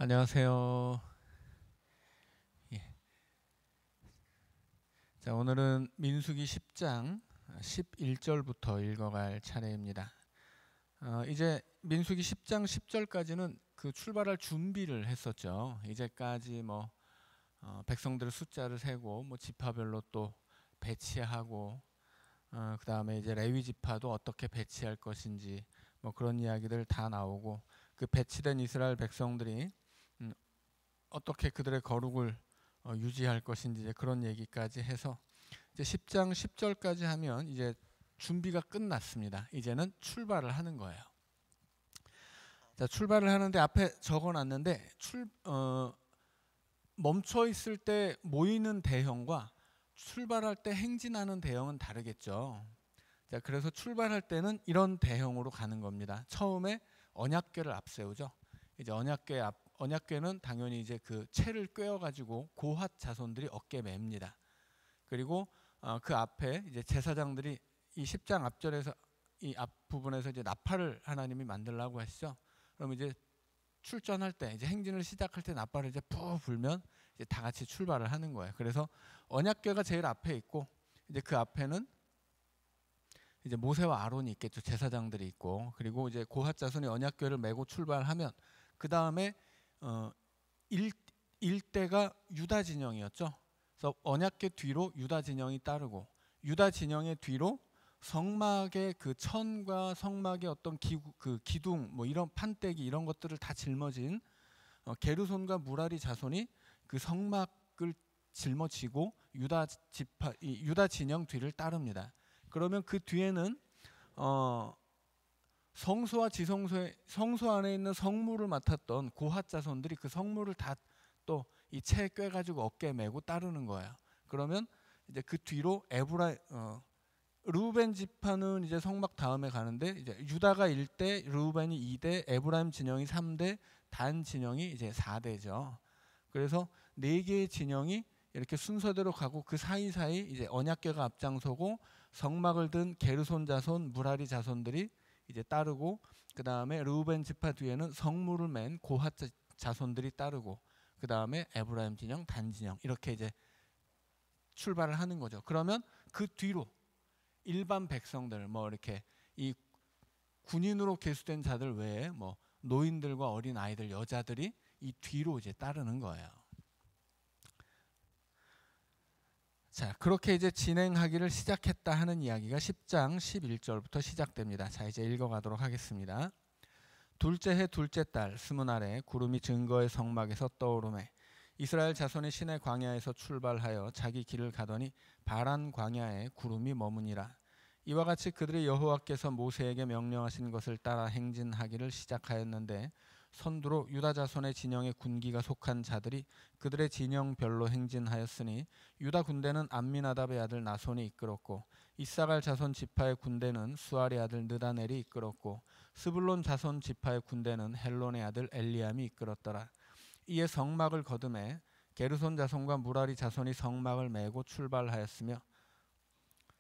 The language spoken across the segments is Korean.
안녕하세요. 예. 자, 오늘은 민수기 10장 11절부터 읽어갈 차례입니다. 이제 민수기 10장 10절까지는 그 출발할 준비를 했었죠. 이제까지 백성들의 숫자를 세고 지파별로 또 배치하고 그 다음에 이제 레위 지파도 어떻게 배치할 것인지 그런 이야기들 다 나오고, 그 배치된 이스라엘 백성들이 어떻게 그들의 거룩을 유지할 것인지 이제 그런 얘기까지 해서 이제 10장 10절까지 하면 이제 준비가 끝났습니다. 이제는 출발을 하는 거예요. 자, 출발을 하는데 앞에 적어놨는데 멈춰 있을 때 모이는 대형과 출발할 때 행진하는 대형은 다르겠죠. 자, 그래서 출발할 때는 이런 대형으로 가는 겁니다. 처음에 언약궤를 앞세우죠. 이제 언약궤는 당연히 이제 그 채를 꿰어가지고 고핫 자손들이 어깨에 맵니다. 그리고 그 앞에 이제 제사장들이 이 10장 앞절에서 이 앞부분에서 이제 나팔을 하나님이 만들라고 하시죠. 그럼 이제 출전할 때 이제 행진을 시작할 때 나팔을 이제 푹 불면 이제 다 같이 출발을 하는 거예요. 그래서 언약궤가 제일 앞에 있고, 이제 그 앞에는 이제 모세와 아론이 있겠죠. 제사장들이 있고, 그리고 이제 고핫 자손이 언약궤를 메고 출발하면 그 다음에 일대가 유다 진영이었죠. 그래서 언약궤 뒤로 유다 진영이 따르고, 유다 진영의 뒤로 성막의 그 천과 성막의 어떤 기둥 이런 판때기 이런 것들을 다 짊어진 게르손과 무라리 자손이 그 성막을 짊어지고 유다 진영 뒤를 따릅니다. 그러면 그 뒤에는 성소와 성소 안에 있는 성물을 맡았던 고핫 자손들이 그 성물을 다 또 이 채에 꿰가지고 어깨에 메고 따르는 거예요. 그러면 이제 그 뒤로 르우벤 지파는 이제 성막 다음에 가는데, 이제 유다가 1대, 르우벤이 2대, 에브라임 진영이 3대, 단 진영이 이제 4대죠. 그래서 4개의 진영이 이렇게 순서대로 가고, 그 사이사이 이제 언약궤가 앞장서고 성막을 든 게르손 자손, 무라리 자손들이 이제 따르고, 그 다음에 르우벤 지파 뒤에는 성물을 맨 고핫 자손들이 따르고, 그 다음에 에브라임 진영, 단 진영 이렇게 이제 출발을 하는 거죠. 그러면 그 뒤로 일반 백성들 이렇게 이 군인으로 계수된 자들 외에 노인들과 어린 아이들, 여자들이 이 뒤로 이제 따르는 거예요. 자, 그렇게 이제 진행하기를 시작했다 하는 이야기가 10장 11절부터 시작됩니다. 자, 이제 읽어가도록 하겠습니다. 둘째 해 둘째 달 스무날에 구름이 증거의 성막에서 떠오르매 이스라엘 자손이 시내 광야에서 출발하여 자기 길을 가더니 바란 광야에 구름이 머무니라. 이와 같이 그들이 여호와께서 모세에게 명령하신 것을 따라 행진하기를 시작하였는데, 선두로 유다 자손의 진영에 군기가 속한 자들이 그들의 진영별로 행진하였으니, 유다 군대는 암미나답의 아들 나손이 이끌었고, 이사갈 자손 지파의 군대는 수알의 아들 느다넬이 이끌었고, 스불론 자손 지파의 군대는 헬론의 아들 엘리암이 이끌었더라. 이에 성막을 거두매 게르손 자손과 무라리 자손이 성막을 메고 출발하였으며,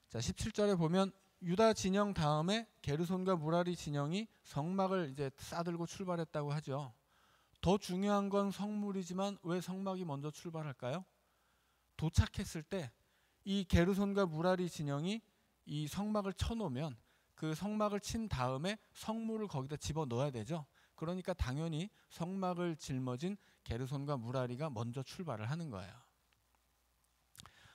자, 17절에 보면 유다 진영 다음에 게르손과 무라리 진영이 성막을 이제 싸들고 출발했다고 하죠. 더 중요한 건 성물이지만 왜 성막이 먼저 출발할까요? 도착했을 때 이 게르손과 무라리 진영이 이 성막을 쳐놓으면 그 성막을 친 다음에 성물을 거기다 집어 넣어야 되죠. 그러니까 당연히 성막을 짊어진 게르손과 무라리가 먼저 출발을 하는 거예요.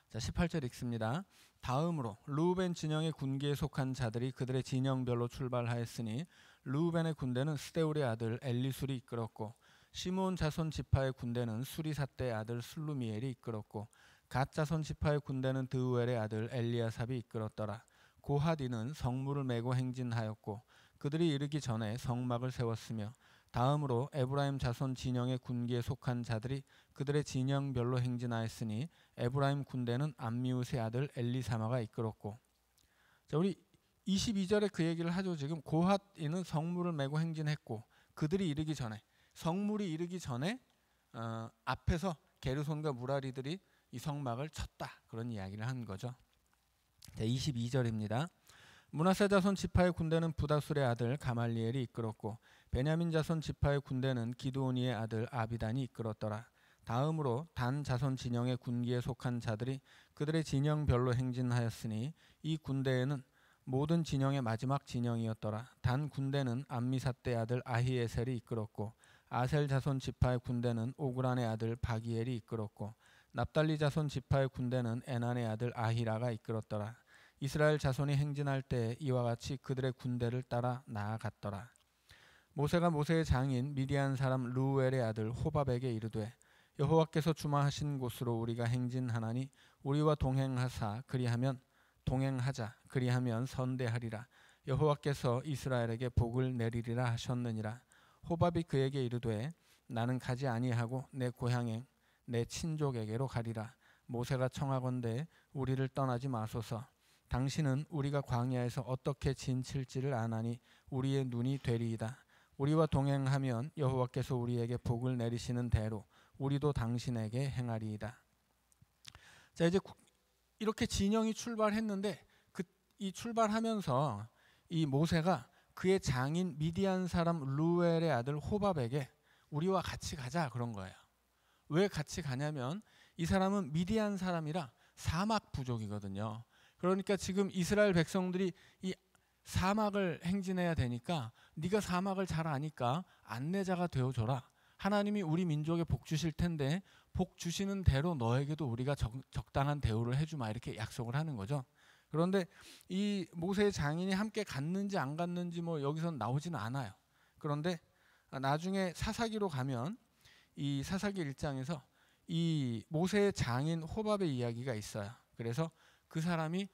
자, 18절 읽습니다. 다음으로 르우벤 진영의 군기에 속한 자들이 그들의 진영별로 출발하였으니, 르우벤의 군대는 스데울의 아들 엘리술이 이끌었고, 시므온 자손 지파의 군대는 수리삿대의 아들 슬루미엘이 이끌었고, 갓 자손 지파의 군대는 드우엘의 아들 엘리아삽이 이끌었더라. 고핫이는 성물을 메고 행진하였고 그들이 이르기 전에 성막을 세웠으며, 다음으로 에브라임 자손 진영의 군기에 속한 자들이 그들의 진영별로 행진하였으니, 에브라임 군대는 암미웃의 아들 엘리사마가 이끌었고. 자, 우리 22절에 그 얘기를 하죠. 지금 고핫이는 성물을 메고 행진했고, 그들이 이르기 전에, 성물이 이르기 전에 앞에서 게르손과 무라리들이 이 성막을 쳤다, 그런 이야기를 한 거죠. 자, 22절입니다. 므낫세 자손 지파의 군대는 부다술의 아들 가말리엘이 이끌었고 베냐민 자손 지파의 군대는 기드오니의 아들 아비단이 이끌었더라. 다음으로 단 자손 진영의 군기에 속한 자들이 그들의 진영별로 행진하였으니 이 군대에는 모든 진영의 마지막 진영이었더라. 단 군대는 암미사대 아들 아히에셀이 이끌었고 아셀 자손 지파의 군대는 오그란의 아들 바기엘이 이끌었고 납달리 자손 지파의 군대는 에난의 아들 아히라가 이끌었더라. 이스라엘 자손이 행진할 때 이와 같이 그들의 군대를 따라 나아갔더라. 모세가 모세의 장인 미디안 사람 르우엘의 아들 호밥에게 이르되 여호와께서 주마하신 곳으로 우리가 행진하나니 우리와 동행하사 동행하자 그리하면 선대하리라. 여호와께서 이스라엘에게 복을 내리리라 하셨느니라. 호밥이 그에게 이르되 나는 가지 아니하고 내 고향에 내 친족에게로 가리라. 모세가 청하건대 우리를 떠나지 마소서. 당신은 우리가 광야에서 어떻게 진칠지를 아나니 우리의 눈이 되리이다. 우리와 동행하면 여호와께서 우리에게 복을 내리시는 대로 우리도 당신에게 행하리이다. 자, 이제 이렇게 진영이 출발했는데 이 출발하면서 이 모세가 그의 장인 미디안 사람 르우엘의 아들 호밥에게 우리와 같이 가자 그런 거예요. 왜 같이 가냐면 이 사람은 미디안 사람이라 사막 부족이거든요. 그러니까 지금 이스라엘 백성들이 이 사막을 행진해야 되니까 네가 사막을 잘 아니까 안내자가 되어줘라. 하나님이 우리 민족에 복 주실 텐데 복 주시는 대로 너에게도 우리가 적당한 대우를 해주마 이렇게 약속을 하는 거죠. 그런데 이 모세의 장인이 함께 갔는지 안 갔는지 뭐 여기선 나오지는 않아요. 그런데 나중에 사사기로 가면 이 사사기 1장에서 이 모세의 장인 호밥의 이야기가 있어요. 그래서 그 사람이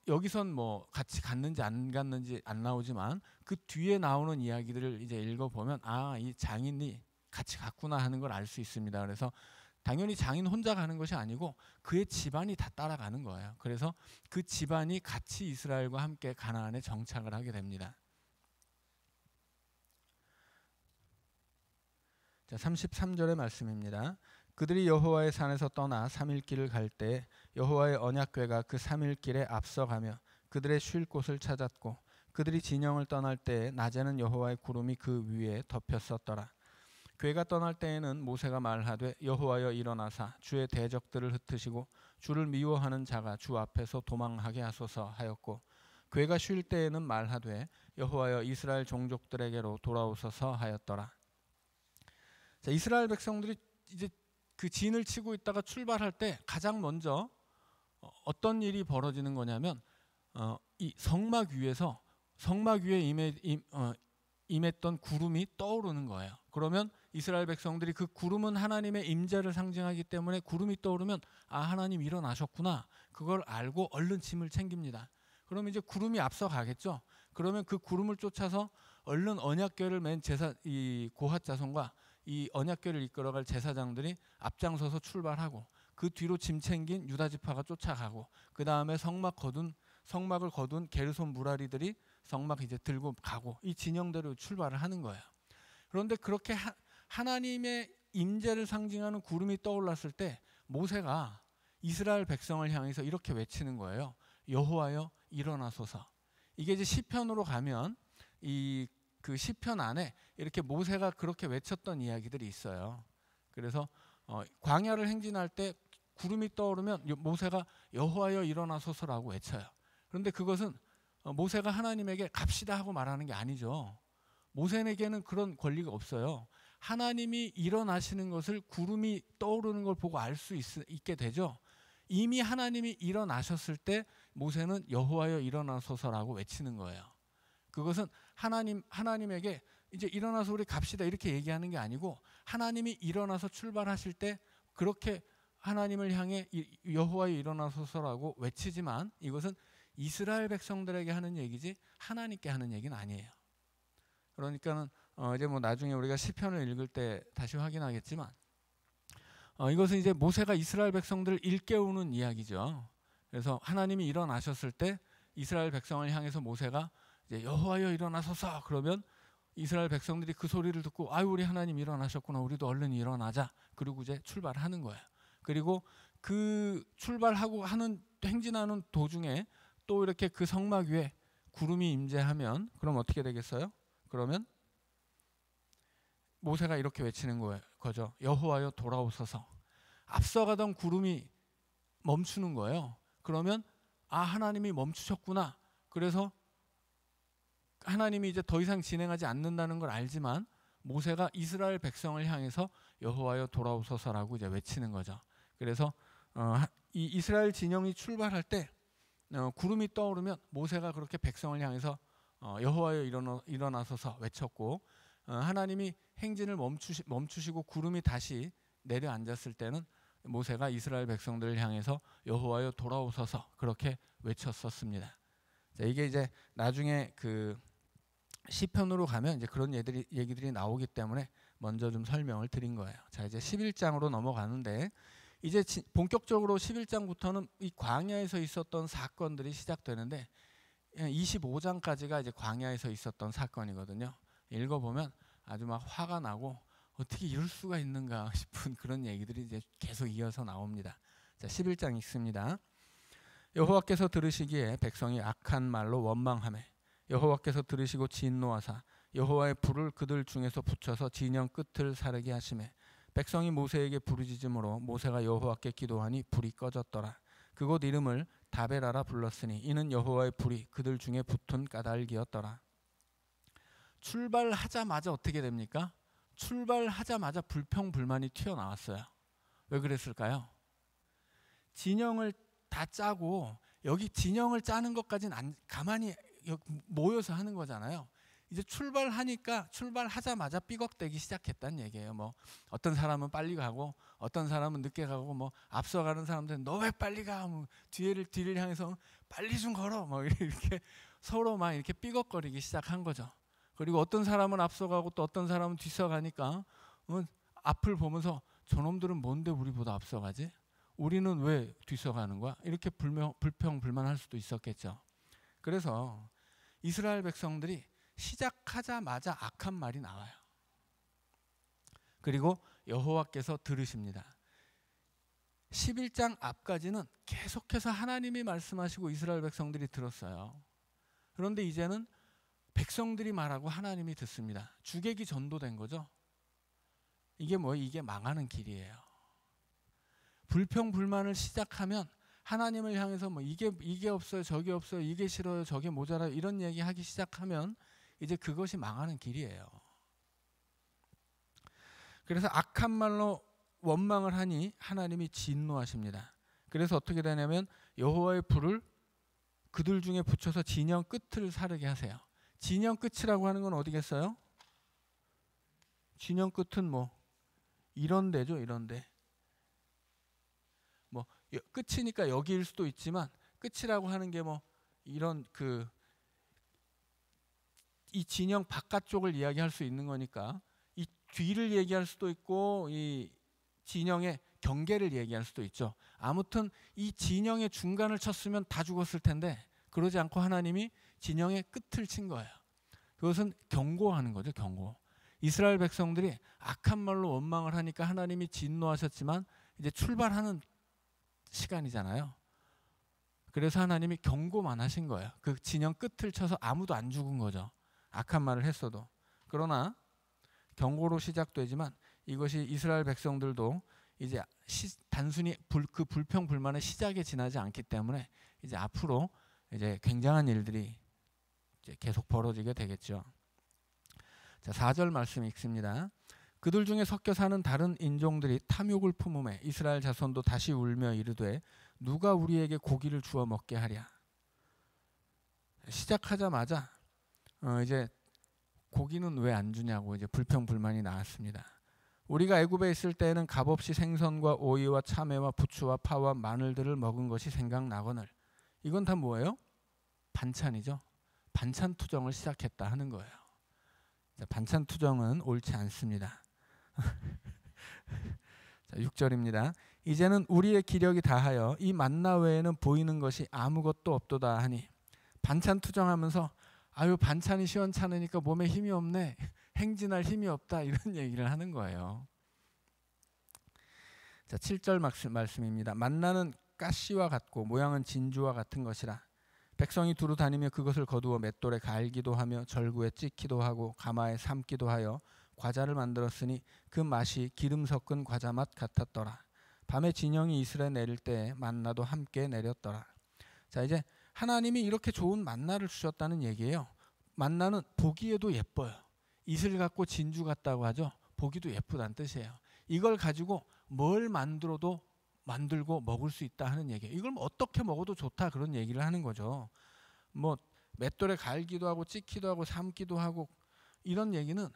여기선 뭐 같이 갔는지 안 갔는지 안 나오지만 그 뒤에 나오는 이야기들을 이제 읽어보면 이 장인이 같이 갔구나 하는 걸 알 수 있습니다. 그래서 당연히 장인 혼자 가는 것이 아니고 그의 집안이 다 따라가는 거예요. 그래서 그 집안이 같이 이스라엘과 함께 가나안에 정착을 하게 됩니다. 자, 33절의 말씀입니다. 그들이 여호와의 산에서 떠나 3일 길을 갈 때 여호와의 언약궤가 그 3일 길에 앞서가며 그들의 쉴 곳을 찾았고 그들이 진영을 떠날 때 낮에는 여호와의 구름이 그 위에 덮였었더라. 궤가 떠날 때에는 모세가 말하되 여호와여 일어나사 주의 대적들을 흩으시고 주를 미워하는 자가 주 앞에서 도망하게 하소서 하였고 궤가 쉴 때에는 말하되 여호와여 이스라엘 종족들에게로 돌아오소서 하였더라. 자, 이스라엘 백성들이 이제 그 진을 치고 있다가 출발할 때 가장 먼저 어떤 일이 벌어지는 거냐면 이 성막 위에 임했던 구름이 떠오르는 거예요. 그러면 이스라엘 백성들이 그 구름은 하나님의 임재를 상징하기 때문에 구름이 떠오르면 하나님 일어나셨구나 그걸 알고 얼른 짐을 챙깁니다. 그러면 이제 구름이 앞서 가겠죠. 그러면 그 구름을 쫓아서 얼른 언약궤를 맨 이 고핫 자손과 이 언약궤를 이끌어갈 제사장들이 앞장서서 출발하고 그 뒤로 짐 챙긴 유다 지파가 쫓아가고 그 다음에 성막을 거둔 게르손 무라리들이 성막 이제 들고 가고 이 진영대로 출발을 하는 거예요. 그런데 그렇게 하나님의 임재를 상징하는 구름이 떠올랐을 때 모세가 이스라엘 백성을 향해서 이렇게 외치는 거예요. 여호와여 일어나소서. 이게 이제 시편으로 가면 그 시편 안에 이렇게 모세가 그렇게 외쳤던 이야기들이 있어요. 그래서 광야를 행진할 때 구름이 떠오르면 모세가 여호와여 일어나소서라고 외쳐요. 그런데 그것은 모세가 하나님에게 갑시다 하고 말하는 게 아니죠. 모세에게는 그런 권리가 없어요. 하나님이 일어나시는 것을 구름이 떠오르는 걸 보고 알 수 있게 되죠. 이미 하나님이 일어나셨을 때 모세는 여호와여 일어나소서라고 외치는 거예요. 그것은 하나님에게 이제 일어나서 우리 갑시다 이렇게 얘기하는 게 아니고 하나님이 일어나서 출발하실 때 그렇게 하나님을 향해 여호와여 일어나소서라고 외치지만 이것은 이스라엘 백성들에게 하는 얘기지 하나님께 하는 얘기는 아니에요. 그러니까는 이제 뭐 나중에 우리가 시편을 읽을 때 다시 확인하겠지만 이것은 이제 모세가 이스라엘 백성들을 일깨우는 이야기죠. 그래서 하나님이 일어나셨을 때 이스라엘 백성을 향해서 모세가 이제 여호와여 일어나소서 그러면 이스라엘 백성들이 그 소리를 듣고 우리 하나님 일어나셨구나 우리도 얼른 일어나자 그리고 이제 출발하는 거예요. 그리고 그 출발하고 행진하는 도중에 또 이렇게 그 성막 위에 구름이 임재하면 그럼 어떻게 되겠어요? 그러면 모세가 이렇게 외치는 거죠. 여호와여 돌아오소서. 앞서가던 구름이 멈추는 거예요. 그러면 하나님이 멈추셨구나. 그래서 하나님이 이제 더 이상 진행하지 않는다는 걸 알지만 모세가 이스라엘 백성을 향해서 여호와여 돌아오소서라고 이제 외치는 거죠. 그래서 이 이스라엘 진영이 출발할 때 구름이 떠오르면 모세가 그렇게 백성을 향해서 여호와여 일어나소서 외쳤고, 하나님이 행진을 멈추시고 구름이 다시 내려앉았을 때는 모세가 이스라엘 백성들을 향해서 여호와여 돌아오소서 그렇게 외쳤었습니다. 자, 이게 이제 나중에 그 시편으로 가면 이제 그런 얘기들이 나오기 때문에 먼저 좀 설명을 드린 거예요. 자, 이제 11장으로 넘어가는데 이제 본격적으로 11장부터는 이 광야에서 있었던 사건들이 시작되는데 25장까지가 이제 광야에서 있었던 사건이거든요. 읽어보면 아주 막 화가 나고 어떻게 이럴 수가 있는가 싶은 그런 얘기들이 이제 계속 이어서 나옵니다. 자, 11장 읽습니다. 여호와께서 들으시기에 백성이 악한 말로 원망하매 여호와께서 들으시고 진노하사 여호와의 불을 그들 중에서 붙여서 진영 끝을 사르게 하시매 백성이 모세에게 부르짖음으로 모세가 여호와께 기도하니 불이 꺼졌더라. 그곳 이름을 다베라라 불렀으니 이는 여호와의 불이 그들 중에 붙은 까닭이었더라. 출발하자마자 어떻게 됩니까? 출발하자마자 불평불만이 튀어나왔어요. 왜 그랬을까요? 진영을 다 짜고 여기 진영을 짜는 것까지는 가만히 모여서 하는 거잖아요. 이제 출발하자마자 삐걱대기 시작했다는 얘기예요. 뭐 어떤 사람은 빨리 가고 어떤 사람은 늦게 가고 뭐 앞서가는 사람들은 너 왜 빨리 가? 뭐 뒤를 향해서 빨리 좀 걸어. 뭐 이렇게 서로 막 이렇게 삐걱거리기 시작한 거죠. 그리고 어떤 사람은 앞서가고 또 어떤 사람은 뒤서가니까 앞을 보면서 저놈들은 뭔데 우리보다 앞서가지? 우리는 왜 뒤서가는 거야? 이렇게 불평불만할 수도 있었겠죠. 그래서 이스라엘 백성들이 시작하자마자 악한 말이 나와요. 그리고 여호와께서 들으십니다. 11장 앞까지는 계속해서 하나님이 말씀하시고 이스라엘 백성들이 들었어요. 그런데 이제는 백성들이 말하고 하나님이 듣습니다. 주객이 전도된 거죠. 이게 망하는 길이에요. 불평불만을 시작하면 하나님을 향해서 이게 없어요, 저게 없어요, 이게 싫어요, 저게 모자라요 이런 얘기하기 시작하면 이제 그것이 망하는 길이에요. 그래서 악한 말로 원망을 하니 하나님이 진노하십니다. 그래서 어떻게 되냐면 여호와의 불을 그들 중에 붙여서 진영 끝을 사르게 하세요. 진영 끝이라고 하는 건 어디겠어요? 진영 끝은 이런 데죠, 이런 데. 끝이니까 여기일 수도 있지만 끝이라고 하는 게 이런 이 진영 바깥쪽을 이야기할 수 있는 거니까 이 뒤를 얘기할 수도 있고 이 진영의 경계를 얘기할 수도 있죠. 아무튼 이 진영의 중간을 쳤으면 다 죽었을 텐데 그러지 않고 하나님이 진영의 끝을 친 거예요. 그것은 경고하는 거죠, 경고. 이스라엘 백성들이 악한 말로 원망을 하니까 하나님이 진노하셨지만 이제 출발하는 시간이잖아요. 그래서 하나님이 경고만 하신 거예요. 그 진영 끝을 쳐서 아무도 안 죽은 거죠. 악한 말을 했어도. 그러나 경고로 시작되지만 이것이 이스라엘 백성들도 이제 단순히 그 불평불만의 시작에 지나지 않기 때문에 이제 앞으로 이제 굉장한 일들이 이제 계속 벌어지게 되겠죠. 자, 4절 말씀 읽습니다. 그들 중에 섞여 사는 다른 인종들이 탐욕을 품음에 이스라엘 자손도 다시 울며 이르되 누가 우리에게 고기를 주어 먹게 하랴. 시작하자마자 이제 고기는 왜 안 주냐고 이제 불평불만이 나왔습니다. 우리가 애굽에 있을 때에는 값없이 생선과 오이와 참외와 부추와 파와 마늘들을 먹은 것이 생각나거늘. 이건 다 뭐예요? 반찬이죠. 반찬 투정을 시작했다 하는 거예요. 자, 반찬 투정은 옳지 않습니다. 자, 6절입니다. 이제는 우리의 기력이 다하여 이 만나 외에는 보이는 것이 아무것도 없도다 하니 반찬 투정하면서 아유 반찬이 시원찮으니까 몸에 힘이 없네, 행진할 힘이 없다 이런 얘기를 하는 거예요. 자, 7절 말씀입니다. 만나는 가시와 같고 모양은 진주와 같은 것이라 백성이 두루 다니며 그것을 거두어 맷돌에 갈기도 하며 절구에 찢기도 하고 가마에 삶기도 하여 과자를 만들었으니 그 맛이 기름 섞은 과자 맛 같았더라. 밤에 진영이 이스라엘에 내릴 때 만나도 함께 내렸더라. 자, 이제 하나님이 이렇게 좋은 만나를 주셨다는 얘기예요. 만나는 보기에도 예뻐요. 이슬 같고 진주 같다고 하죠. 보기도 예쁘다는 뜻이에요. 이걸 가지고 뭘 만들고 먹을 수 있다 하는 얘기예요. 이걸 어떻게 먹어도 좋다 그런 얘기를 하는 거죠. 뭐 맷돌에 갈기도 하고 찢기도 하고 삶기도 하고 이런 얘기는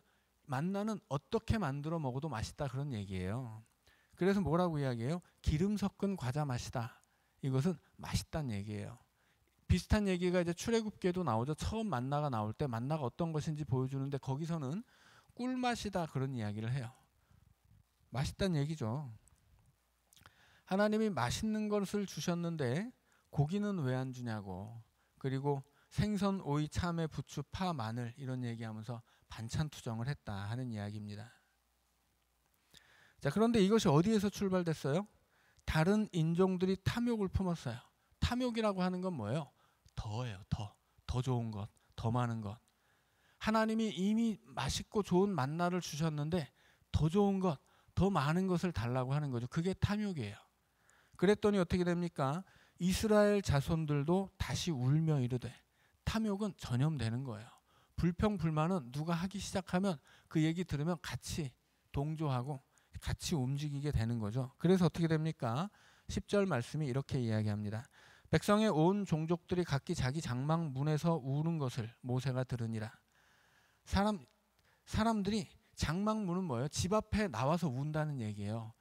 만나는 어떻게 만들어 먹어도 맛있다 그런 얘기예요. 그래서 뭐라고 이야기해요? 기름 섞은 과자 맛이다. 이것은 맛있다는 얘기예요. 비슷한 얘기가 이제 출애굽기에도 나오죠. 처음 만나가 나올 때 만나가 어떤 것인지 보여주는데 거기서는 꿀맛이다 그런 이야기를 해요. 맛있다는 얘기죠. 하나님이 맛있는 것을 주셨는데 고기는 왜 안 주냐고. 그리고 생선, 오이, 참외, 부추, 파, 마늘 이런 얘기하면서 반찬 투정을 했다 하는 이야기입니다. 자, 그런데 이것이 어디에서 출발됐어요? 다른 인종들이 탐욕을 품었어요. 탐욕이라고 하는 건 뭐예요? 더예요. 더 좋은 것, 더 많은 것. 하나님이 이미 맛있고 좋은 만나를 주셨는데 더 좋은 것, 더 많은 것을 달라고 하는 거죠. 그게 탐욕이에요. 그랬더니 어떻게 됩니까? 이스라엘 자손들도 다시 울며 이르되 탐욕은 전염되는 거예요. 불평 불만은 누가 하기 시작하면 그 얘기 들으면 같이 동조하고 같이 움직이게 되는 거죠. 그래서 어떻게 됩니까? 10절 말씀이 이렇게 이야기합니다. 백성의 온 종족들이 각기 자기 장막 문에서 우는 것을 모세가 들으니라. 사람들이 장막 문은 뭐예요? 집 앞에 나와서 운다는 얘기예요.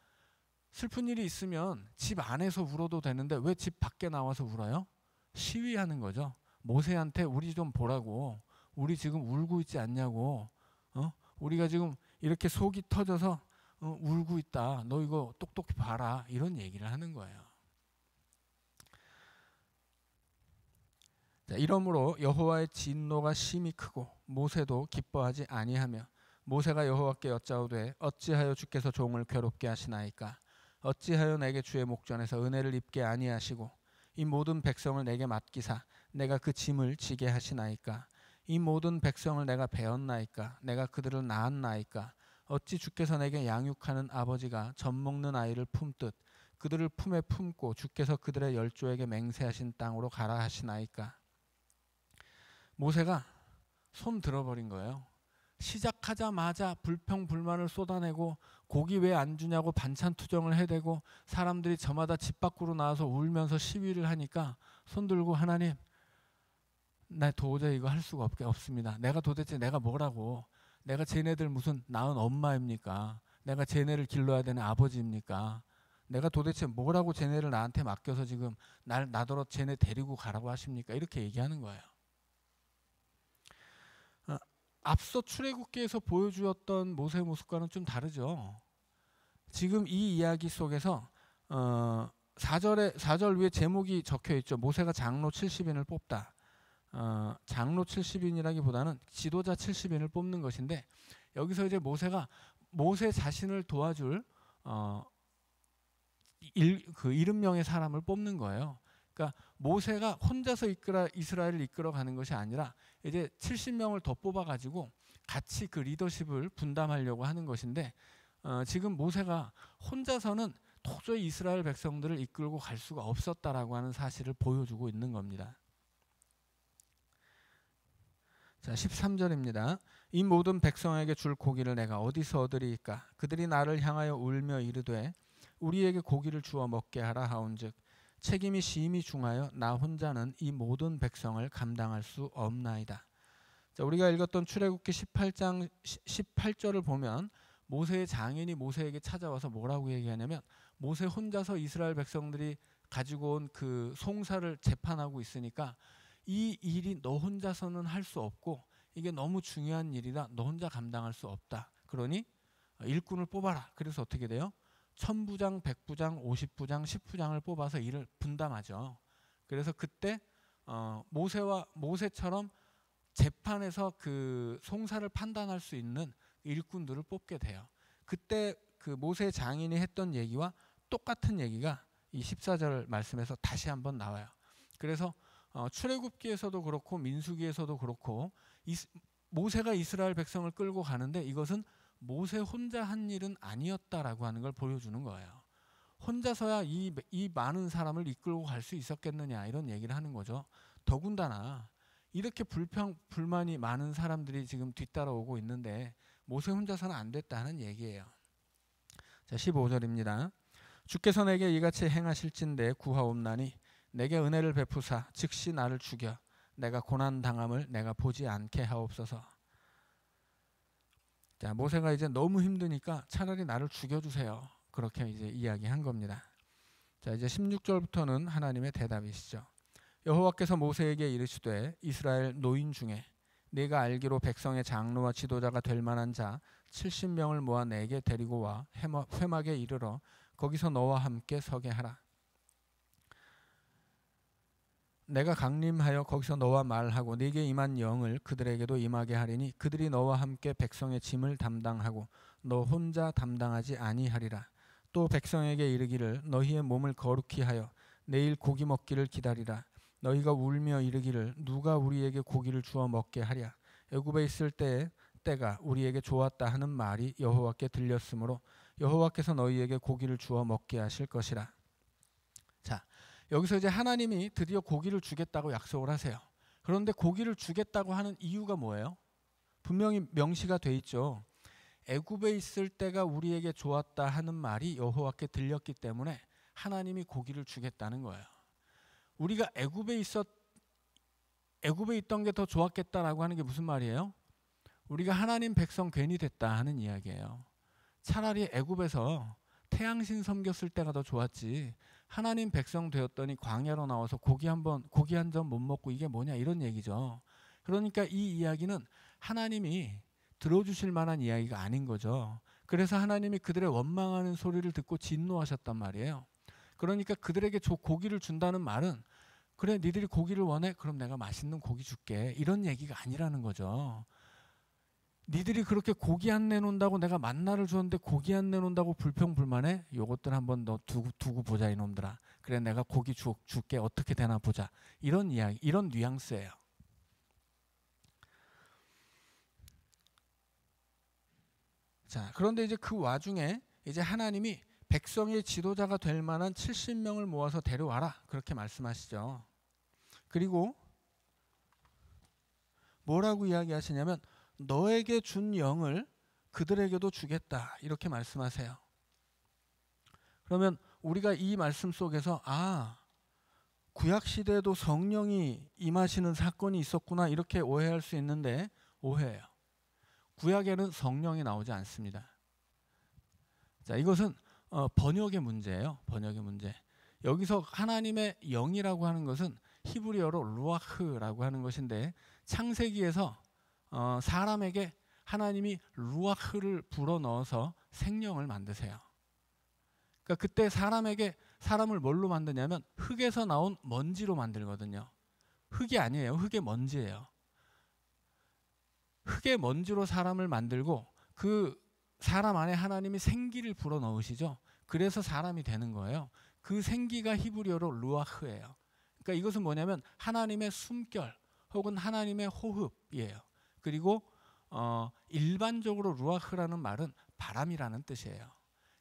슬픈 일이 있으면 집 안에서 울어도 되는데 왜 집 밖에 나와서 울어요? 시위하는 거죠. 모세한테 우리 좀 보라고. 우리 지금 울고 있지 않냐고. 우리가 지금 이렇게 속이 터져서 울고 있다. 너 이거 똑똑히 봐라. 이런 얘기를 하는 거예요. 자, 이러므로 여호와의 진노가 심히 크고 모세도 기뻐하지 아니하며 모세가 여호와께 여짜오되 어찌하여 주께서 종을 괴롭게 하시나이까. 어찌하여 내게 주의 목전에서 은혜를 입게 아니하시고 이 모든 백성을 내게 맡기사 내가 그 짐을 지게 하시나이까. 이 모든 백성을 내가 배었나이까. 내가 그들을 낳았나이까. 어찌 주께서 내게 양육하는 아버지가 젖 먹는 아이를 품듯 그들을 품에 품고 주께서 그들의 열조에게 맹세하신 땅으로 가라 하시나이까. 모세가 손 들어버린 거예요. 시작하자마자 불평 불만을 쏟아내고 고기 왜 안 주냐고 반찬 투정을 해대고 사람들이 저마다 집 밖으로 나와서 울면서 시위를 하니까 손 들고 하나님, 나 도저히 이거 할 수가 없습니다. 내가 뭐라고. 내가 쟤네들 무슨 낳은 엄마입니까? 내가 쟤네를 길러야 되는 아버지입니까? 내가 도대체 뭐라고 쟤네를 나한테 맡겨서 지금 나더러 쟤네 데리고 가라고 하십니까? 이렇게 얘기하는 거예요. 앞서 출애굽기에서 보여주었던 모세의 모습과는 좀 다르죠. 지금 이 이야기 속에서 4절 위에 제목이 적혀 있죠. 모세가 장로 70인을 뽑다. 장로 70인이라기보다는 지도자 70인을 뽑는 것인데 여기서 이제 모세가 모세 자신을 도와줄 그 70명의 사람을 뽑는 거예요. 그러니까 모세가 혼자서 이스라엘을 이끌어가는 것이 아니라 이제 70명을 더 뽑아가지고 같이 그 리더십을 분담하려고 하는 것인데 지금 모세가 혼자서는 도저히 이스라엘 백성들을 이끌고 갈 수가 없었다라고 하는 사실을 보여주고 있는 겁니다. 자, 13절입니다. 이 모든 백성에게 줄 고기를 내가 어디서 얻으리이까. 그들이 나를 향하여 울며 이르되 우리에게 고기를 주어 먹게 하라 하온즉 책임이 심히 중하여 나 혼자는 이 모든 백성을 감당할 수 없나이다. 자, 우리가 읽었던 출애굽기 18장 18절을 보면 모세의 장인이 모세에게 찾아와서 뭐라고 얘기하냐면 모세 혼자서 이스라엘 백성들이 가지고 온 그 송사를 재판하고 있으니까 이 일이 너 혼자서는 할 수 없고 이게 너무 중요한 일이라 너 혼자 감당할 수 없다. 그러니 일꾼을 뽑아라. 그래서 어떻게 돼요? 1000부장, 100부장, 50부장, 10부장을 뽑아서 일을 분담하죠. 그래서 그때 모세처럼 재판에서 그 송사를 판단할 수 있는 일꾼들을 뽑게 돼요. 그때 그 모세 장인이 했던 얘기와 똑같은 얘기가 이 14절 말씀에서 다시 한번 나와요. 그래서 출애굽기에서도 그렇고 민수기에서도 그렇고 모세가 이스라엘 백성을 끌고 가는데 이것은 모세 혼자 한 일은 아니었다라고 하는 걸 보여주는 거예요. 혼자서야 이 많은 사람을 이끌고 갈 수 있었겠느냐 이런 얘기를 하는 거죠. 더군다나 이렇게 불만이 많은 사람들이 지금 뒤따라오고 있는데 모세 혼자서는 안 됐다는 얘기예요. 자, 15절입니다. 주께서 내게 이같이 행하실진대 구하옵나니 내게 은혜를 베푸사 즉시 나를 죽여 내가 고난 당함을 내가 보지 않게 하옵소서. 자, 모세가 이제 너무 힘드니까 차라리 나를 죽여주세요. 그렇게 이제 이야기한 겁니다. 자, 이제 16절부터는 하나님의 대답이시죠. 여호와께서 모세에게 이르시되 이스라엘 노인 중에 네가 알기로 백성의 장로와 지도자가 될 만한 자 70명을 모아 내게 데리고 와 회막에 이르러 거기서 너와 함께 서게 하라. 내가 강림하여 거기서 너와 말하고 네게 임한 영을 그들에게도 임하게 하리니 그들이 너와 함께 백성의 짐을 담당하고 너 혼자 담당하지 아니하리라. 또 백성에게 이르기를 너희의 몸을 거룩히 하여 내일 고기 먹기를 기다리라. 너희가 울며 이르기를 누가 우리에게 고기를 주어 먹게 하랴. 애굽에 있을 때가 우리에게 좋았다 하는 말이 여호와께 들렸으므로 여호와께서 너희에게 고기를 주어 먹게 하실 것이라. 자, 여기서 이제 하나님이 드디어 고기를 주겠다고 약속을 하세요. 그런데 고기를 주겠다고 하는 이유가 뭐예요? 분명히 명시가 돼 있죠. 애굽에 있을 때가 우리에게 좋았다 하는 말이 여호와께 들렸기 때문에 하나님이 고기를 주겠다는 거예요. 우리가 애굽에 있던 게 더 좋았겠다라고 하는 게 무슨 말이에요? 우리가 하나님 백성 괜히 됐다 하는 이야기예요. 차라리 애굽에서 태양신 섬겼을 때가 더 좋았지 하나님 백성 되었더니 광야로 나와서 고기 한 점 못 먹고 이게 뭐냐 이런 얘기죠. 그러니까 이 이야기는 하나님이 들어주실 만한 이야기가 아닌 거죠. 그래서 하나님이 그들의 원망하는 소리를 듣고 진노하셨단 말이에요. 그러니까 그들에게 고기를 준다는 말은 그래 니들이 고기를 원해? 그럼 내가 맛있는 고기 줄게 이런 얘기가 아니라는 거죠. 니들이 그렇게 고기 안 내놓는다고 내가 만나를 주었는데 고기 안 내놓는다고 불평불만해? 요것들 한번 너 두고 보자 이놈들아. 그래 내가 고기 줄게 어떻게 되나 보자. 이런 이야기, 이런 뉘앙스예요. 자, 그런데 이제 그 와중에 이제 하나님이 백성의 지도자가 될 만한 70명을 모아서 데려와라 그렇게 말씀하시죠. 그리고 뭐라고 이야기하시냐면 너에게 준 영을 그들에게도 주겠다 이렇게 말씀하세요. 그러면 우리가 이 말씀 속에서 구약시대에도 성령이 임하시는 사건이 있었구나 이렇게 오해할 수 있는데 오해예요. 구약에는 성령이 나오지 않습니다. 자, 이것은 번역의 문제예요. 번역의 문제. 여기서 하나님의 영이라고 하는 것은 히브리어로 루아흐라고 하는 것인데 창세기에서 사람에게 하나님이 루아흐를 불어넣어서 생명을 만드세요. 그러니까 그때 사람을 뭘로 만드냐면 흙에서 나온 먼지로 만들거든요. 흙이 아니에요. 흙의 먼지예요. 흙의 먼지로 사람을 만들고 그 사람 안에 하나님이 생기를 불어넣으시죠. 그래서 사람이 되는 거예요. 그 생기가 히브리어로 루아흐예요. 그러니까 이것은 뭐냐면 하나님의 숨결 혹은 하나님의 호흡이에요. 그리고 일반적으로 루아흐라는 말은 바람이라는 뜻이에요.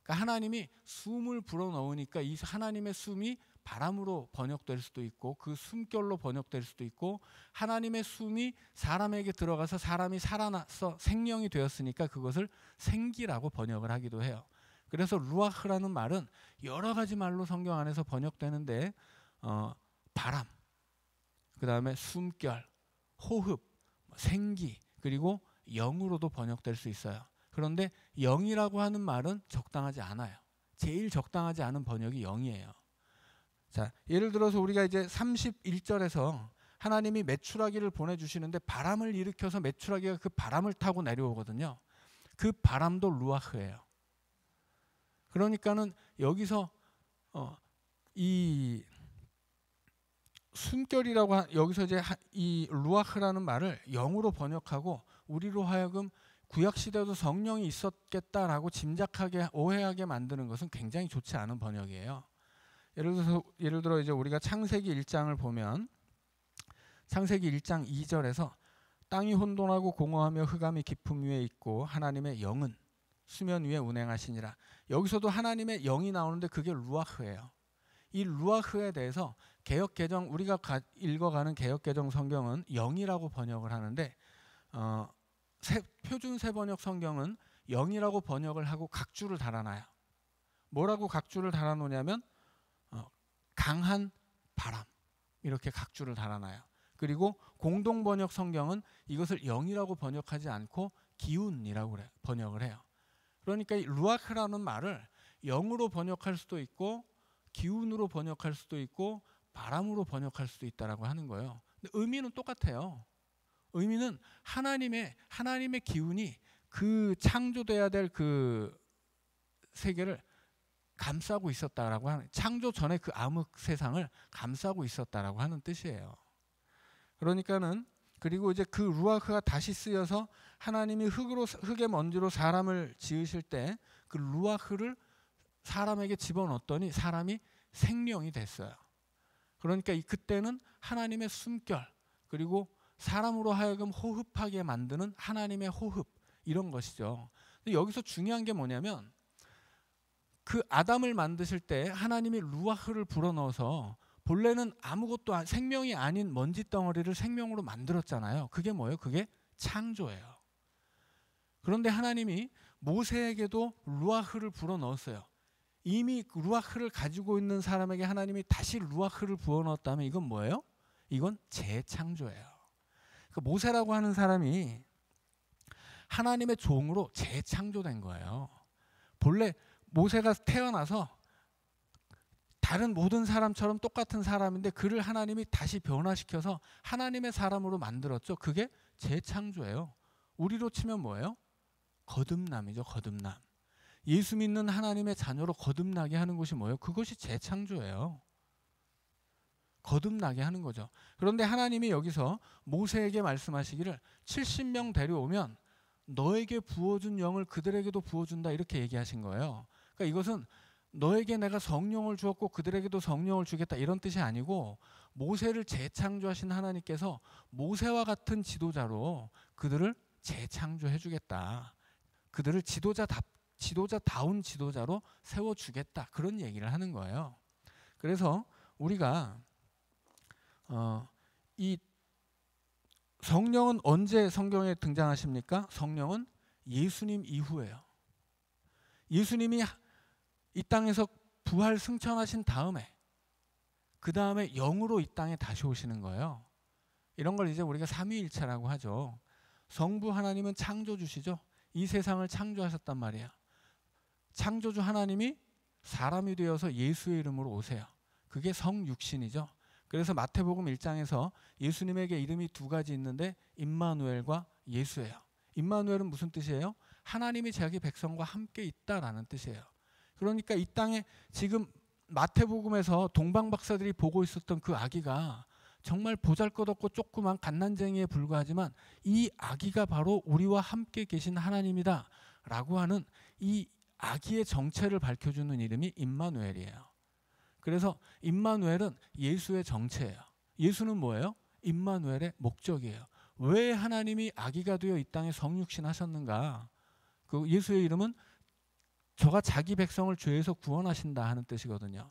그러니까 하나님이 숨을 불어넣으니까 이 하나님의 숨이 바람으로 번역될 수도 있고 그 숨결로 번역될 수도 있고 하나님의 숨이 사람에게 들어가서 사람이 살아나서 생명이 되었으니까 그것을 생기라고 번역을 하기도 해요. 그래서 루아흐라는 말은 여러 가지 말로 성경 안에서 번역되는데 바람, 그 다음에 숨결, 호흡, 생기 그리고 영으로도 번역될 수 있어요. 그런데 영이라고 하는 말은 적당하지 않아요. 제일 적당하지 않은 번역이 영이에요. 자, 예를 들어서 우리가 이제 31절에서 하나님이 메추라기를 보내주시는데 바람을 일으켜서 메추라기가 그 바람을 타고 내려오거든요. 그 바람도 루아흐예요. 그러니까는 여기서 이 숨결이라고 여기서 이제 이 루아흐라는 말을 영으로 번역하고 우리로 하여금 구약 시대도 성령이 있었겠다라고 짐작하게 오해하게 만드는 것은 굉장히 좋지 않은 번역이에요. 예를 들어 이제 우리가 창세기 1장을 보면 창세기 1장 2절에서 땅이 혼돈하고 공허하며 흑암이 깊음 위에 있고 하나님의 영은 수면 위에 운행하시니라. 여기서도 하나님의 영이 나오는데 그게 루아흐예요. 이 루아흐에 대해서 개역개정, 우리가 읽어가는 개역개정 성경은 영이라고 번역을 하는데 표준 세번역 성경은 영이라고 번역을 하고 각주를 달아놔요. 뭐라고 각주를 달아놓냐면 강한 바람, 이렇게 각주를 달아놔요. 그리고 공동번역 성경은 이것을 영이라고 번역하지 않고 기운이라고 번역을 해요. 그러니까 이 루아흐라는 말을 영으로 번역할 수도 있고 기운으로 번역할 수도 있고 바람으로 번역할 수도 있다라고 하는 거예요. 근데 의미는 똑같아요. 의미는 하나님의 기운이 그 창조돼야 될 그 세계를 감싸고 있었다라고 하는, 창조 전에 그 암흑 세상을 감싸고 있었다라고 하는 뜻이에요. 그러니까는, 그리고 이제 그 루아흐가 다시 쓰여서 하나님이 흙의 먼지로 사람을 지으실 때 그 루아흐를 사람에게 집어넣었더니 사람이 생명이 됐어요. 그러니까 그때는 하나님의 숨결, 그리고 사람으로 하여금 호흡하게 만드는 하나님의 호흡, 이런 것이죠. 근데 여기서 중요한 게 뭐냐면 그 아담을 만드실 때 하나님이 루아흐를 불어넣어서 본래는 아무것도 생명이 아닌 먼지 덩어리를 생명으로 만들었잖아요. 그게 뭐예요? 그게 창조예요. 그런데 하나님이 모세에게도 루아흐를 불어넣었어요. 이미 루아흐를 가지고 있는 사람에게 하나님이 다시 루아흐를 부어넣었다면 이건 뭐예요? 이건 재창조예요. 그 모세라고 하는 사람이 하나님의 종으로 재창조된 거예요. 본래 모세가 태어나서 다른 모든 사람처럼 똑같은 사람인데 그를 하나님이 다시 변화시켜서 하나님의 사람으로 만들었죠. 그게 재창조예요. 우리로 치면 뭐예요? 거듭남이죠. 거듭남. 예수 믿는 하나님의 자녀로 거듭나게 하는 것이 뭐예요? 그것이 재창조예요. 거듭나게 하는 거죠. 그런데 하나님이 여기서 모세에게 말씀하시기를 70명 데려오면 너에게 부어준 영을 그들에게도 부어준다, 이렇게 얘기하신 거예요. 그러니까 이것은 너에게 내가 성령을 주었고 그들에게도 성령을 주겠다, 이런 뜻이 아니고 모세를 재창조하신 하나님께서 모세와 같은 지도자로 그들을 재창조해 주겠다. 그들을 지도자다운 지도자로 세워주겠다, 그런 얘기를 하는 거예요. 그래서 우리가 이 성령은 언제 성경에 등장하십니까? 성령은 예수님 이후예요. 예수님이 이 땅에서 부활 승천하신 다음에, 그 다음에 영으로 이 땅에 다시 오시는 거예요. 이런 걸 이제 우리가 삼위일체라고 하죠. 성부 하나님은 창조주시죠. 이 세상을 창조하셨단 말이에요. 창조주 하나님이 사람이 되어서 예수의 이름으로 오세요. 그게 성육신이죠. 그래서 마태복음 1장에서 예수님에게 이름이 두 가지 있는데 임마누엘과 예수예요. 임마누엘은 무슨 뜻이에요? 하나님이 자기 백성과 함께 있다라는 뜻이에요. 그러니까 이 땅에 지금 마태복음에서 동방박사들이 보고 있었던 그 아기가 정말 보잘것없고 조그만 갓난쟁이에 불과하지만 이 아기가 바로 우리와 함께 계신 하나님이다 라고 하는 이 아기의 정체를 밝혀주는 이름이 임마누엘이에요. 그래서 임마누엘은 예수의 정체예요. 예수는 뭐예요? 임마누엘의 목적이에요. 왜 하나님이 아기가 되어 이 땅에 성육신 하셨는가? 그 예수의 이름은 저가 자기 백성을 죄에서 구원하신다 하는 뜻이거든요.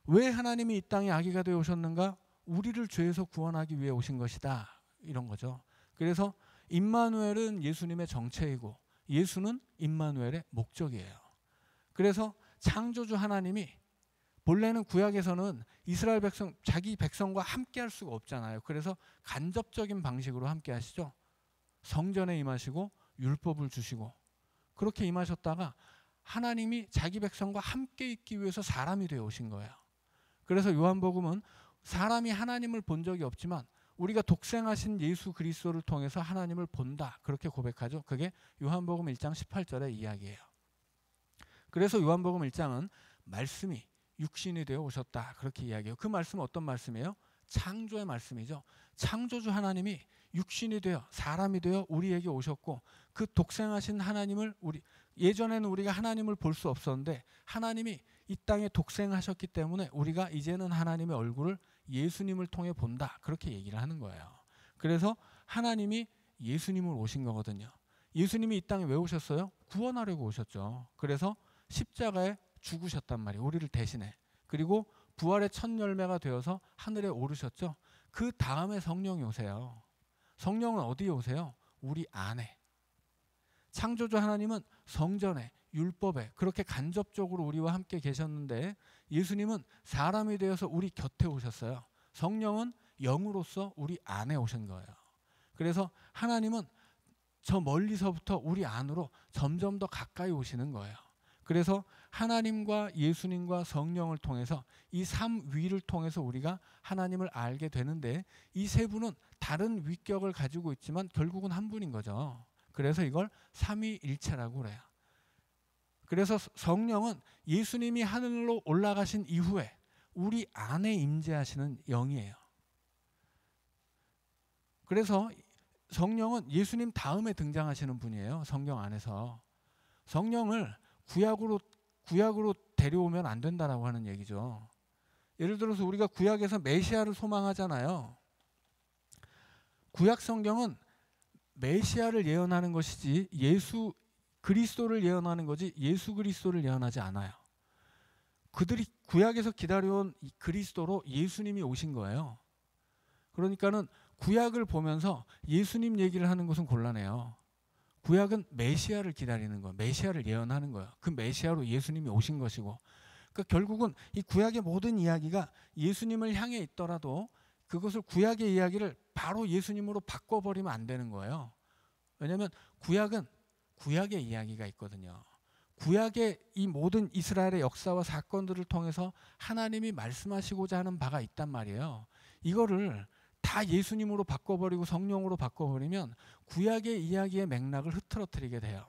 왜 하나님이 이 땅에 아기가 되어 오셨는가? 우리를 죄에서 구원하기 위해 오신 것이다, 이런 거죠. 그래서 임마누엘은 예수님의 정체이고 예수는 임마누엘의 목적이에요. 그래서 창조주 하나님이 본래는 구약에서는 이스라엘 백성, 자기 백성과 함께 할 수가 없잖아요. 그래서 간접적인 방식으로 함께 하시죠. 성전에 임하시고 율법을 주시고 그렇게 임하셨다가 하나님이 자기 백성과 함께 있기 위해서 사람이 되어 오신 거예요. 그래서 요한복음은 사람이 하나님을 본 적이 없지만 우리가 독생하신 예수 그리스도를 통해서 하나님을 본다, 그렇게 고백하죠. 그게 요한복음 1장 18절의 이야기예요. 그래서 요한복음 1장은 말씀이 육신이 되어 오셨다, 그렇게 이야기해요. 그 말씀은 어떤 말씀이에요? 창조의 말씀이죠. 창조주 하나님이 육신이 되어 사람이 되어 우리에게 오셨고 그 독생하신 하나님을 예전에는 우리가 하나님을 볼 수 없었는데 하나님이 이 땅에 독생하셨기 때문에 우리가 이제는 하나님의 얼굴을 예수님을 통해 본다. 그렇게 얘기를 하는 거예요. 그래서 하나님이 예수님을 오신 거거든요. 예수님이 이 땅에 왜 오셨어요? 구원하려고 오셨죠. 그래서 십자가에 죽으셨단 말이에요. 우리를 대신해. 그리고 부활의 첫 열매가 되어서 하늘에 오르셨죠. 그 다음에 성령이 오세요. 성령은 어디에 오세요? 우리 안에. 창조주 하나님은 성전에, 율법에 그렇게 간접적으로 우리와 함께 계셨는데 예수님은 사람이 되어서 우리 곁에 오셨어요. 성령은 영으로서 우리 안에 오신 거예요. 그래서 하나님은 저 멀리서부터 우리 안으로 점점 더 가까이 오시는 거예요. 그래서 하나님과 예수님과 성령을 통해서 이 삼위를 통해서 우리가 하나님을 알게 되는데 이 세 분은 다른 위격을 가지고 있지만 결국은 한 분인 거죠. 그래서 이걸 삼위일체라고 그래요. 그래서 성령은 예수님이 하늘로 올라가신 이후에 우리 안에 임재하시는 영이에요. 그래서 성령은 예수님 다음에 등장하시는 분이에요. 성경 안에서. 성령을 구약으로 데려오면 안 된다라고 하는 얘기죠. 예를 들어서 우리가 구약에서 메시아를 소망하잖아요. 구약 성경은 메시아를 예언하는 것이지 예수 그리스도를 예언하는 거지 예수 그리스도를 예언하지 않아요. 그들이 구약에서 기다려온 그리스도로 예수님이 오신 거예요. 그러니까는 구약을 보면서 예수님 얘기를 하는 것은 곤란해요. 구약은 메시아를 기다리는 거예요. 메시아를 예언하는 거예요. 그 메시아로 예수님이 오신 것이고, 그러니까 결국은 이 구약의 모든 이야기가 예수님을 향해 있더라도 그것을 구약의 이야기를 바로 예수님으로 바꿔버리면 안 되는 거예요. 왜냐하면 구약은 구약의 이야기가 있거든요. 구약의 이 모든 이스라엘의 역사와 사건들을 통해서 하나님이 말씀하시고자 하는 바가 있단 말이에요. 이거를 다 예수님으로 바꿔버리고 성령으로 바꿔버리면 구약의 이야기의 맥락을 흐트러뜨리게 돼요.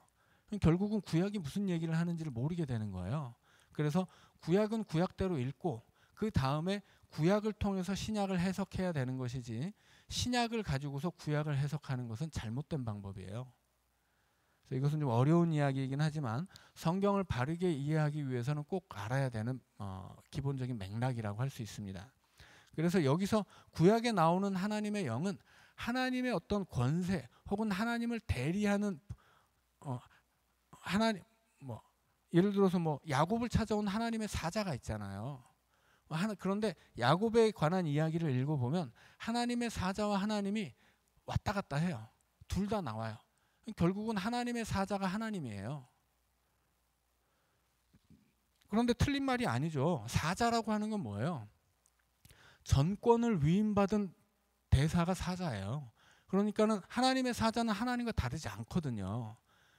결국은 구약이 무슨 얘기를 하는지를 모르게 되는 거예요. 그래서 구약은 구약대로 읽고 그 다음에 구약을 통해서 신약을 해석해야 되는 것이지 신약을 가지고서 구약을 해석하는 것은 잘못된 방법이에요. 그래서 이것은 좀 어려운 이야기이긴 하지만 성경을 바르게 이해하기 위해서는 꼭 알아야 되는 기본적인 맥락이라고 할 수 있습니다. 그래서 여기서 구약에 나오는 하나님의 영은 하나님의 어떤 권세 혹은 하나님을 대리하는 하나님 예를 들어서 야곱을 찾아온 하나님의 사자가 있잖아요. 그런데 야곱에 관한 이야기를 읽어보면 하나님의 사자와 하나님이 왔다 갔다 해요. 둘 다 나와요. 결국은 하나님의 사자가 하나님이에요. 그런데 틀린 말이 아니죠. 사자라고 하는 건 뭐예요? 전권을 위임받은 대사가 사자예요. 그러니까는 하나님의 사자는 하나님과 다르지 않거든요.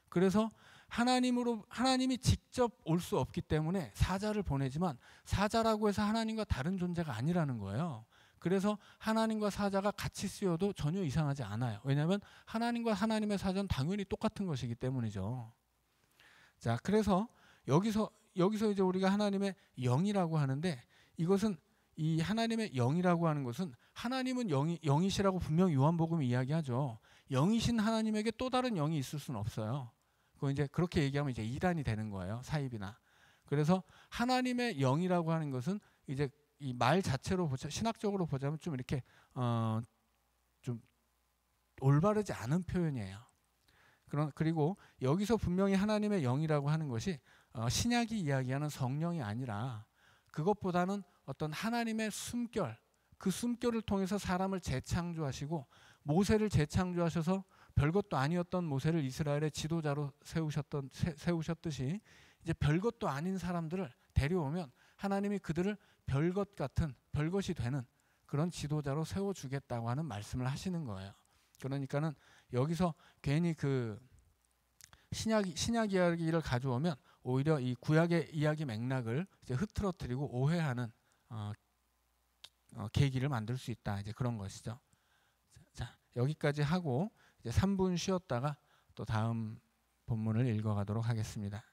그래서 하나님이 직접 올 수 없기 때문에 사자를 보내지만 사자라고 해서 하나님과 다른 존재가 아니라는 거예요. 그래서 하나님과 사자가 같이 쓰여도 전혀 이상하지 않아요. 왜냐하면 하나님과 하나님의 사자는 당연히 똑같은 것이기 때문이죠. 자, 그래서 여기서 이제 우리가 하나님의 영이라고 하는데 이것은 이 하나님의 영이라고 하는 것은 하나님은 영이시라고 분명히 요한복음이 이야기하죠. 영이신 하나님에게 또 다른 영이 있을 수는 없어요. 이제 그렇게 얘기하면 이제 이단이 되는 거예요. 사입이나. 그래서 하나님의 영이라고 하는 것은 이제 이 말 자체로 신학적으로 보자면 좀 이렇게 좀 올바르지 않은 표현이에요. 그리고 여기서 분명히 하나님의 영이라고 하는 것이 신약이 이야기하는 성령이 아니라 그것보다는 어떤 하나님의 숨결, 그 숨결을 통해서 사람을 재창조하시고 모세를 재창조하셔서 별것도 아니었던 모세를 이스라엘의 지도자로 세우셨듯이 이제 별것도 아닌 사람들을 데려오면 하나님이 그들을 별것 같은 별것이 되는 그런 지도자로 세워주겠다고 하는 말씀을 하시는 거예요. 그러니까는 여기서 괜히 그 신약 이야기를 가져오면 오히려 이 구약의 이야기 맥락을 이제 흐트러뜨리고 오해하는 계기를 만들 수 있다. 이제 그런 것이죠. 자, 여기까지 하고 이제 3분 쉬었다가 또 다음 본문을 읽어가도록 하겠습니다.